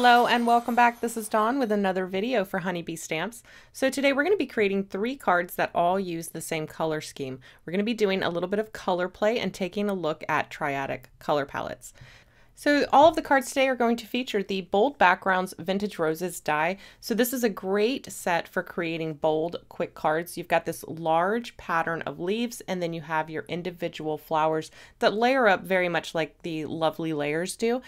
Hello and welcome back. This is Dawn with another video for Honeybee Stamps. So today we're going to be creating 3 cards that all use the same color scheme. We're going to be doing a little bit of color play and taking a look at triadic color palettes. So all of the cards today are going to feature the Bold Backgrounds Vintage Roses die. So this is a great set for creating bold, quick cards. You've got this large pattern of leaves, and then you have your individual flowers that layer up very much like the lovely layers do.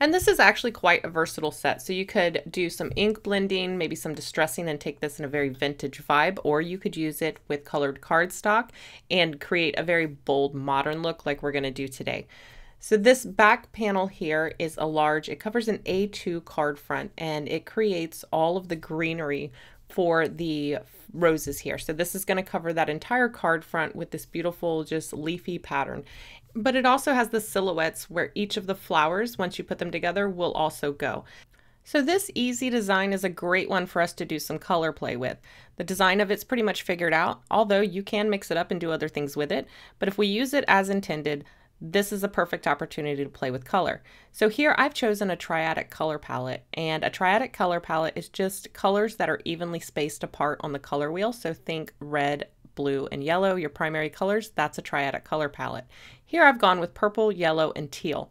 And this is actually quite a versatile set. So you could do some ink blending, maybe some distressing, and take this in a very vintage vibe, or you could use it with colored cardstock and create a very bold modern look like we're going to do today. So this back panel here is a large, it covers an A2 card front, and it creates all of the greenery for the roses here. So this is going to cover that entire card front with this beautiful, just leafy pattern. But it also has the silhouettes where each of the flowers, once you put them together, will also go. So this easy design is a great one for us to do some color play with. The design of it's pretty much figured out, although you can mix it up and do other things with it. But if we use it as intended, this is a perfect opportunity to play with color. So here I've chosen a triadic color palette, and a triadic color palette is just colors that are evenly spaced apart on the color wheel. So think red, blue, and yellow, your primary colors. That's a triadic color palette. Here I've gone with purple, yellow, and teal.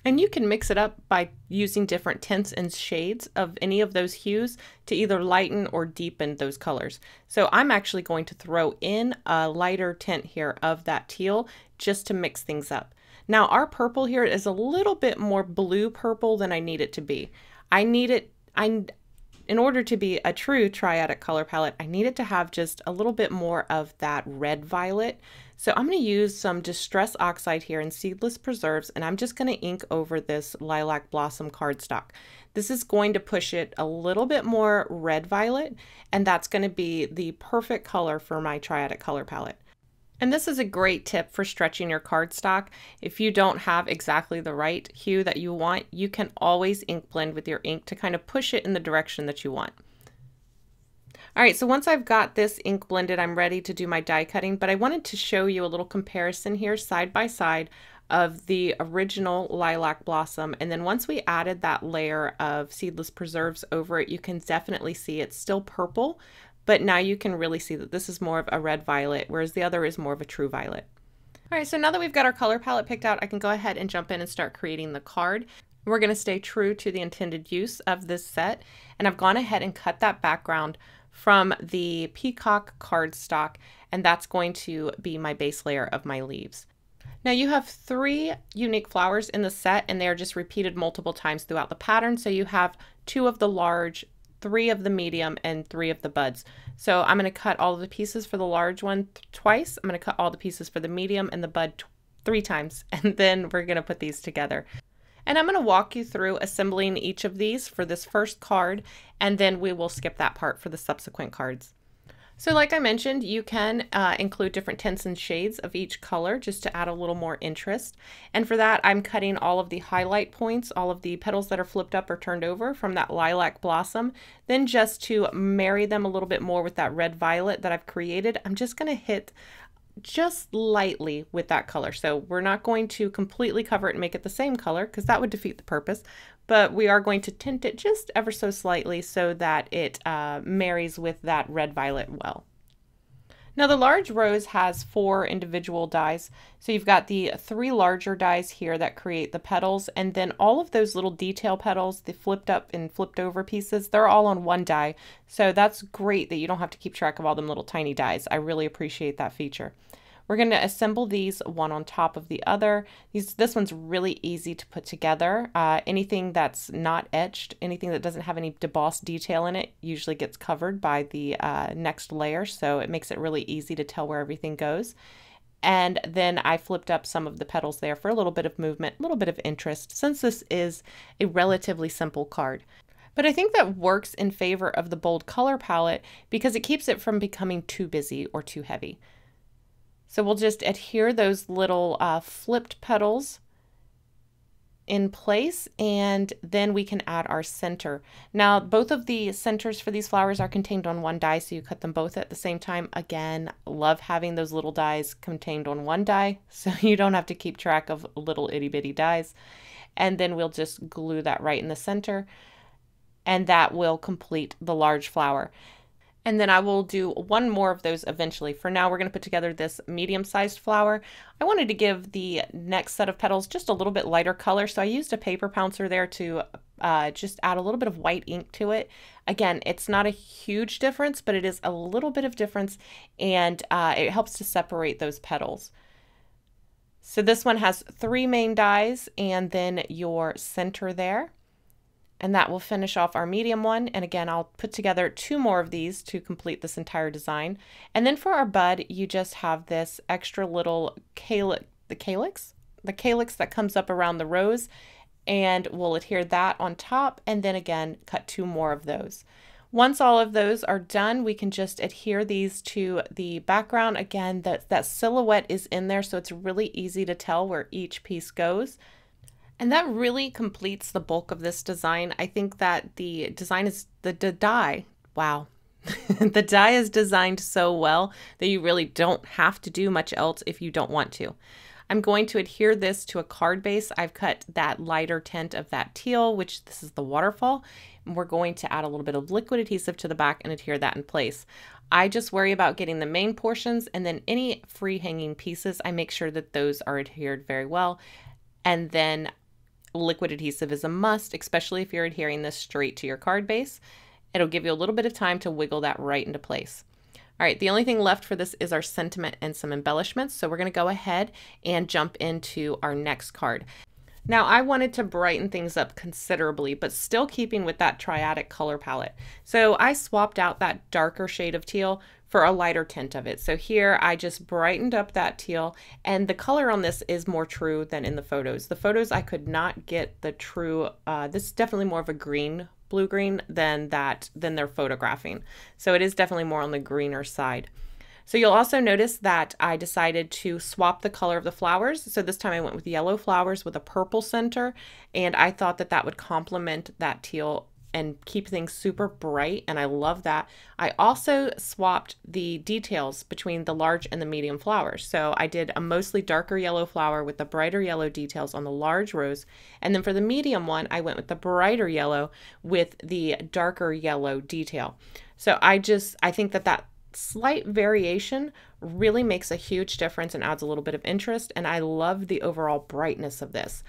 And you can mix it up by using different tints and shades of any of those hues to either lighten or deepen those colors. So I'm actually going to throw in a lighter tint here of that teal just to mix things up. Now our purple here is a little bit more blue purple than I need it to be. In order to be a true triadic color palette, I need it to have just a little bit more of that red violet. So I'm going to use some Distress Oxide here in Seedless Preserves, and I'm just going to ink over this Lilac Blossom cardstock. This is going to push it a little bit more red violet, and that's going to be the perfect color for my triadic color palette. And this is a great tip for stretching your cardstock. If you don't have exactly the right hue that you want, you can always ink blend with your ink to kind of push it in the direction that you want. All right, so once I've got this ink blended, I'm ready to do my die cutting, but I wanted to show you a little comparison here side by side of the original Lilac Blossom. And then once we added that layer of Seedless Preserves over it, you can definitely see it's still purple, but now you can really see that this is more of a red violet, whereas the other is more of a true violet. All right, so now that we've got our color palette picked out, I can go ahead and jump in and start creating the card. We're going to stay true to the intended use of this set, and I've gone ahead and cut that background from the Peacock cardstock, and that's going to be my base layer of my leaves. Now you have 3 unique flowers in the set, and they are just repeated multiple times throughout the pattern. So you have 2 of the large, 3 of the medium, and 3 of the buds. So I'm going to cut all of the pieces for the large one twice. I'm going to cut all the pieces for the medium and the bud 3 times, and then we're going to put these together. And I'm going to walk you through assembling each of these for this first card, and then we will skip that part for the subsequent cards. So like I mentioned, you can include different tints and shades of each color just to add a little more interest. And for that, I'm cutting all of the highlight points, all of the petals that are flipped up or turned over from that Lilac Blossom. Then just to marry them a little bit more with that red violet that I've created, I'm just going to hit just lightly with that color. So we're not going to completely cover it and make it the same color because that would defeat the purpose, but we are going to tint it just ever so slightly so that it marries with that red violet well. Now the large rose has 4 individual dies. So you've got the 3 larger dies here that create the petals, and then all of those little detail petals, the flipped up and flipped over pieces, they're all on one die. So that's great that you don't have to keep track of all them little tiny dies. I really appreciate that feature. We're going to assemble these one on top of the other. This one's really easy to put together. Anything that's not etched, anything that doesn't have any debossed detail in it, usually gets covered by the next layer, so it makes it really easy to tell where everything goes. And then I flipped up some of the petals there for a little bit of movement, a little bit of interest, since this is a relatively simple card. But I think that works in favor of the bold color palette because it keeps it from becoming too busy or too heavy. So we'll just adhere those little flipped petals in place, and then we can add our center. Now both of the centers for these flowers are contained on one die, so you cut them both at the same time. Again, love having those little dies contained on one die so you don't have to keep track of little itty bitty dies. And then we'll just glue that right in the center. and that will complete the large flower. And then I will do one more of those eventually. For now, we're going to put together this medium-sized flower. I wanted to give the next set of petals just a little bit lighter color, so I used a paper pouncer there to just add a little bit of white ink to it. Again, it's not a huge difference, but it is a little bit of difference, and it helps to separate those petals. So this one has 3 main dies and then your center there. And that will finish off our medium one. And again, I'll put together 2 more of these to complete this entire design. And then for our bud, you just have this extra little calyx, the calyx that comes up around the rose, and we'll adhere that on top, and then again, cut 2 more of those. Once all of those are done, we can just adhere these to the background. Again, that silhouette is in there, so it's really easy to tell where each piece goes. And that really completes the bulk of this design. I think that the design is, the die, wow. The die is designed so well that you really don't have to do much else if you don't want to. I'm going to adhere this to a card base. I've cut that lighter tint of that teal, which this is the waterfall. And we're going to add a little bit of liquid adhesive to the back and adhere that in place. I just worry about getting the main portions, and then any free hanging pieces, I make sure that those are adhered very well. And then liquid adhesive is a must, especially if you're adhering this straight to your card base. It'll give you a little bit of time to wiggle that right into place. All right, the only thing left for this is our sentiment and some embellishments. So we're going to go ahead and jump into our next card. Now, I wanted to brighten things up considerably, but still keeping with that triadic color palette. So I swapped out that darker shade of teal for a lighter tint of it. So here I just brightened up that teal, and the color on this is more true than in the photos. The photos I could not get the true, this is definitely more of a green, blue-green than they're photographing. So it is definitely more on the greener side. So you'll also notice that I decided to swap the color of the flowers. So this time I went with yellow flowers with a purple center, and I thought that that would complement that teal and keep things super bright, and I love that. I also swapped the details between the large and the medium flowers. So I did a mostly darker yellow flower with the brighter yellow details on the large rose, and then for the medium one, I went with the brighter yellow with the darker yellow detail. So I think that slight variation really makes a huge difference and adds a little bit of interest, and I love the overall brightness of this.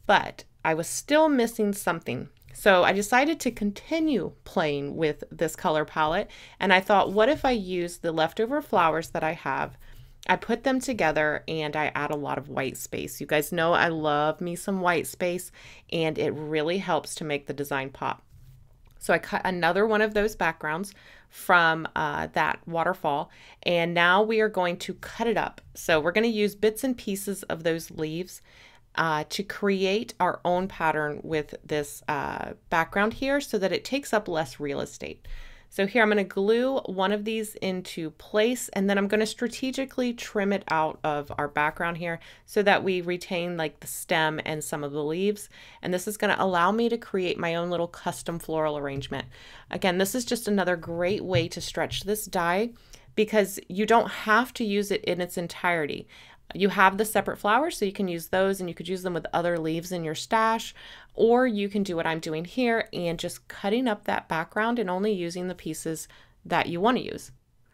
But I was still missing something. So I decided to continue playing with this color palette, and I thought, what if I use the leftover flowers that I have, I put them together, and I add a lot of white space. You guys know I love me some white space, and it really helps to make the design pop. So I cut another one of those backgrounds from that waterfall, and now we are going to cut it up. So we're going to use bits and pieces of those leaves to create our own pattern with this background here so that it takes up less real estate. So here I'm going to glue one of these into place, and then I'm going to strategically trim it out of our background here so that we retain like the stem and some of the leaves. And this is going to allow me to create my own little custom floral arrangement. Again, this is just another great way to stretch this die because you don't have to use it in its entirety. You have the separate flowers, so you can use those, and you could use them with other leaves in your stash, or you can do what I'm doing here and just cutting up that background and only using the pieces that you want to use.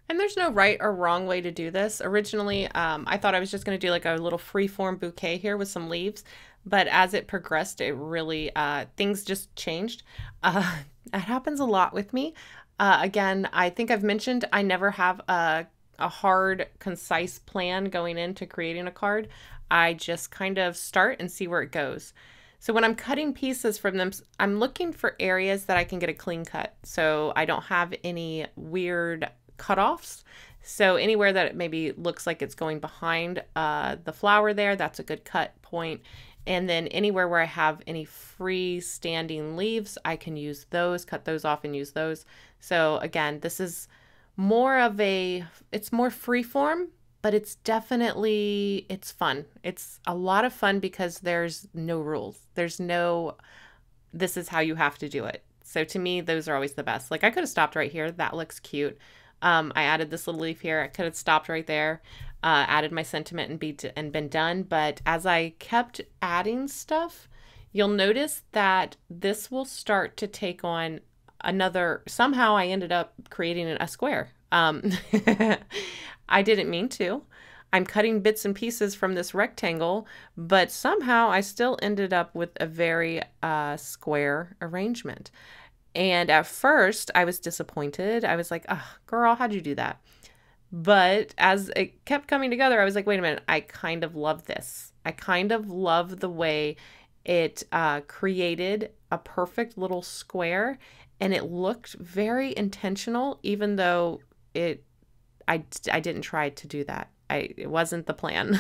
And there's no right or wrong way to do this. Originally, I thought I was just going to do like a little free-form bouquet here with some leaves, but as it progressed, it really, things just changed. It happens a lot with me. Again, I think I've mentioned I never have a hard, concise plan going into creating a card. I just kind of start and see where it goes. So when I'm cutting pieces from them, I'm looking for areas that I can get a clean cut. So I don't have any weird cutoffs. So anywhere that it maybe looks like it's going behind the flower there, that's a good cut point. And then anywhere where I have any freestanding leaves, I can use those, cut those off and use those. So again, this is more of it's more freeform, but it's definitely, it's fun. It's a lot of fun because there's no rules. There's no, this is how you have to do it. So to me, those are always the best. Like I could have stopped right here. That looks cute. I added this little leaf here. I could have stopped right there, added my sentiment and been done. But as I kept adding stuff, you'll notice that this will start to take on another, somehow I ended up creating a square. I didn't mean to. I'm cutting bits and pieces from this rectangle, but somehow I still ended up with a very square arrangement. And at first I was disappointed. I was like, oh, girl, how'd you do that? But as it kept coming together, I was like, wait a minute, I kind of love this. I kind of love the way it created a perfect little square, and it looked very intentional, even though I didn't try to do that. It wasn't the plan,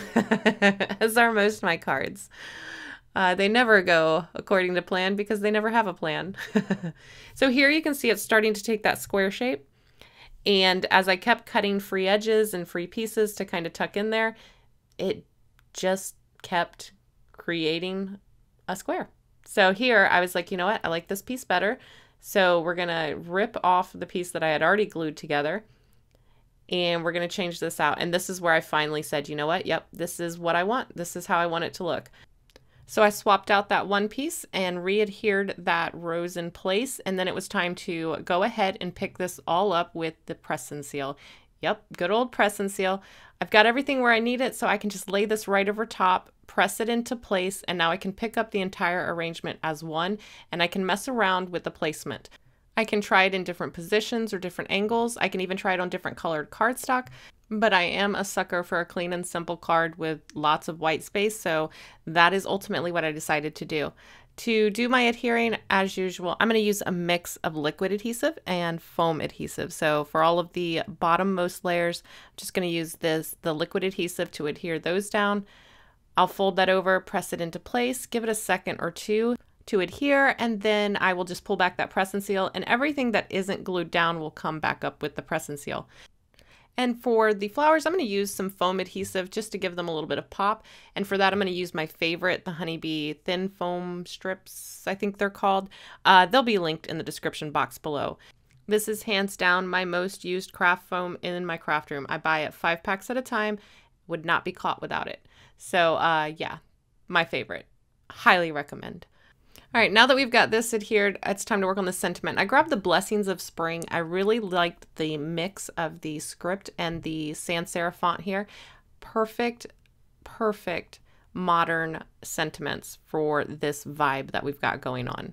as are most of my cards. They never go according to plan because they never have a plan. So here you can see it's starting to take that square shape. And as I kept cutting free edges and free pieces to kind of tuck in there, it just kept creating a square. So here I was like, you know what? I like this piece better. So we're going to rip off the piece that I had already glued together, and we're going to change this out. And this is where I finally said, you know what? Yep, this is what I want. This is how I want it to look. So I swapped out that one piece and re-adhered that rose in place, and then it was time to go ahead and pick this all up with the press and seal. Yep, good old press and seal. I've got everything where I need it, so I can just lay this right over top, press it into place, and now I can pick up the entire arrangement as one, and I can mess around with the placement. I can try it in different positions or different angles. I can even try it on different colored cardstock, but I am a sucker for a clean and simple card with lots of white space, so that is ultimately what I decided to do. To do my adhering, as usual, I'm going to use a mix of liquid adhesive and foam adhesive. So for all of the bottommost layers, I'm just going to use the liquid adhesive to adhere those down. I'll fold that over, press it into place, give it a second or two to adhere, and then I will just pull back that press and seal, and everything that isn't glued down will come back up with the press and seal. And for the flowers, I'm going to use some foam adhesive just to give them a little bit of pop. And for that, I'm going to use my favorite, the Honeybee thin foam strips, I think they're called. They'll be linked in the description box below. This is hands down my most used craft foam in my craft room. I buy it 5 packs at a time, would not be caught without it. So yeah, my favorite. Highly recommend. All right, now that we've got this adhered, it's time to work on the sentiment. I grabbed the Blessings of Spring. I really liked the mix of the script and the sans serif font here. Perfect, perfect modern sentiments for this vibe that we've got going on.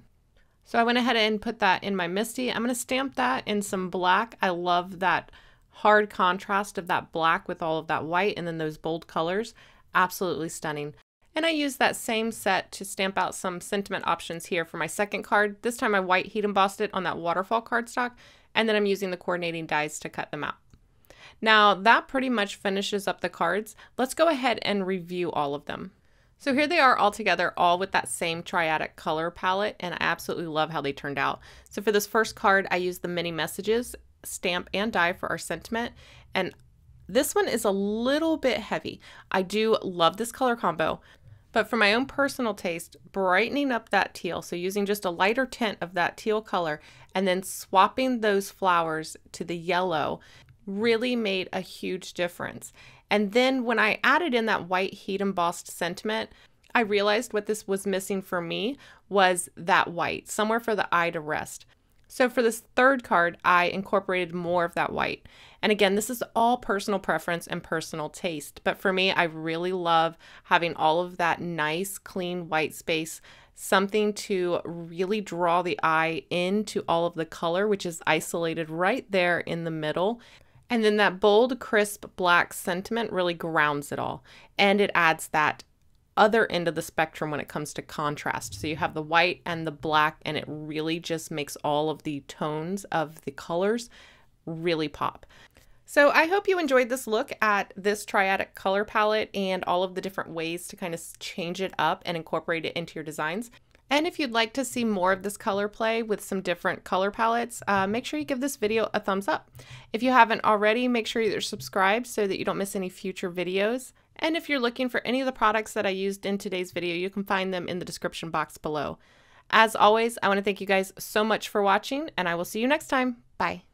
So I went ahead and put that in my MISC. I'm going to stamp that in some black. I love that hard contrast of that black with all of that white and then those bold colors. Absolutely stunning. And I used that same set to stamp out some sentiment options here for my second card. This time I white heat embossed it on that waterfall cardstock, and then I'm using the coordinating dies to cut them out. Now that pretty much finishes up the cards. Let's go ahead and review all of them. So here they are all together, all with that same triadic color palette, and I absolutely love how they turned out. So for this first card, I used the mini messages, stamp and die for our sentiment, and this one is a little bit heavy. I do love this color combo, but for my own personal taste, brightening up that teal, so using just a lighter tint of that teal color and then swapping those flowers to the yellow really made a huge difference. And then when I added in that white heat embossed sentiment, I realized what this was missing for me was that white, somewhere for the eye to rest. So for this third card, I incorporated more of that white. And again, this is all personal preference and personal taste. But for me, I really love having all of that nice, clean white space, something to really draw the eye into all of the color, which is isolated right there in the middle. And then that bold, crisp black sentiment really grounds it all. And it adds that other end of the spectrum when it comes to contrast. So you have the white and the black, and it really just makes all of the tones of the colors really pop. So I hope you enjoyed this look at this triadic color palette and all of the different ways to kind of change it up and incorporate it into your designs. And if you'd like to see more of this color play with some different color palettes, make sure you give this video a thumbs up. If you haven't already, make sure you're subscribed so that you don't miss any future videos. And if you're looking for any of the products that I used in today's video, you can find them in the description box below. As always, I want to thank you guys so much for watching, and I will see you next time. Bye.